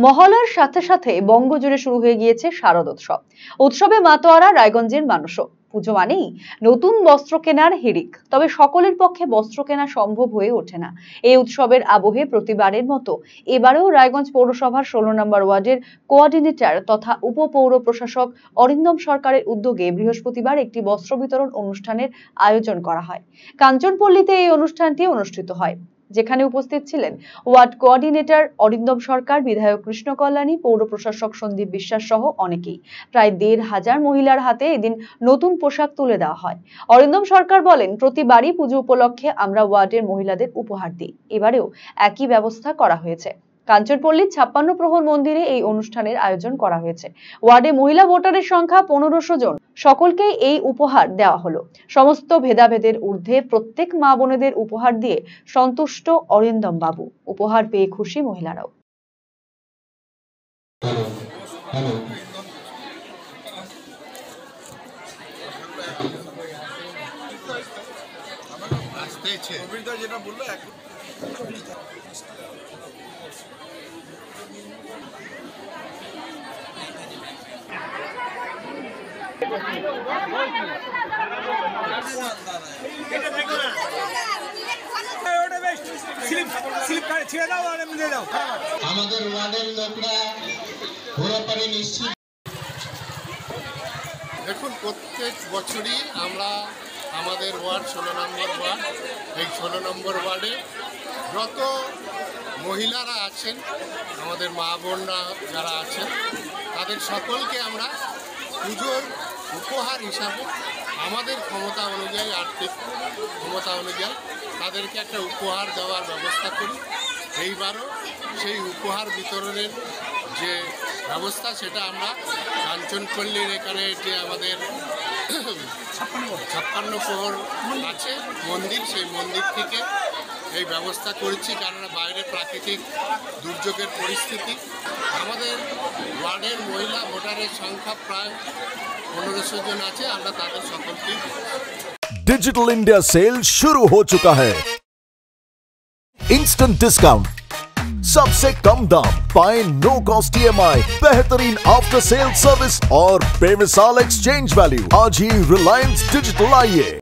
মহলার সাথে সাথে বঙ্গজুড়ে শুরু হয়ে গিয়েছে শারদোৎসব। উৎসবে মাতোয়ারা রায়গঞ্জের মানুষও। পুজো মানেই নতুন বস্ত্র কেনার হিড়িক, তবে সকলের পক্ষে বস্ত্র কেনা সম্ভব হয়ে ওঠে না। এই উৎসবের আবহে প্রতিবারের মতো এবারেও রায়গঞ্জ পৌরসভার 16 নম্বর ওয়ার্ডের কোঅর্ডিনেটর তথা উপপৌর প্রশাসক অরিন্দম সরকারের উদ্যোগে বৃহস্পতিবার একটি বস্ত্র বিতরণ অনুষ্ঠানের আয়োজন করা হয়। কাঞ্চনপল্লীতে এই অনুষ্ঠানটি অনুষ্ঠিত হয়, যেখানে উপস্থিত ছিলেন ওয়ার্ড কোঅর্ডিনেটর অরিন্দম সরকার, বিধায়ক কৃষ্ণ কল্যাণী, পৌর প্রশাসক সন্দীপ বিশ্বাস সহ অনেকেই। প্রায় 1,500 মহিলার হাতে এদিন নতুন পোশাক তুলে দেওয়া হয়। অরিন্দম সরকার বলেন, প্রতিবারই পুজো উপলক্ষে আমরা ওয়ার্ডের মহিলাদের উপহার দিই, এবারেও একই ব্যবস্থা করা হয়েছে। কাঞ্চনপল্লীর 56 প্রহর মন্দিরে এই অনুষ্ঠানের আয়োজন করা হয়েছে। ওয়ার্ডে মহিলা ভোটারের সংখ্যা 1500 জন। সকলকেই এই উপহার দেওয়া হলো। সমস্ত ভেদাভেদের ঊর্ধ্বে প্রত্যেক মা বোনেদের উপহার দিয়ে সন্তুষ্ট অরিন্দম বাবু। উপহার পেয়ে খুশি মহিলারাও। যেটা বললো আমাদের ওয়ার্ডের লোকরা পুরোপুরি নিশ্চিত। দেখুন, প্রত্যেক বছরই আমরা আমাদের ওয়ার্ড 16 নম্বর ওয়ার্ড, এই 16 নম্বর ওয়ার্ডে যত মহিলারা আছেন, আমাদের মা বোনরা যারা আছেন, তাদের সকলকে আমরা পুজোর উপহার হিসাবে আমাদের ক্ষমতা অনুযায়ী, আর্থিক ক্ষমতা অনুযায়ী তাদেরকে একটা উপহার দেওয়ার ব্যবস্থা করি। এইবারও সেই উপহার বিতরণের যে ব্যবস্থা, সেটা আমরা কাঞ্চনপল্লীর এখানে যে আমাদের 56 প্রহর আছে মন্দির, সেই মন্দির থেকে এই ব্যবস্থা করেছি। কেননা বাইরে প্রাকৃতিক দুর্যোগের পরিস্থিতি, আমাদের ওয়ার্ডের মহিলা ভোটারের সংখ্যা প্রায় 1500 জন আছে। আমরা তাদের সকলকে डिजिटल इंडिया सेल शुरू हो चुका है। इंस्टेंट डिस्काउंट, सबसे कम दाम, पाएं नो कॉस्ट EMI, बेहतरीन आफ्टर सेल सर्विस और बेमिसाल एक्सचेंज वैल्यू। आज ही रिलायंस डिजिटल आइए।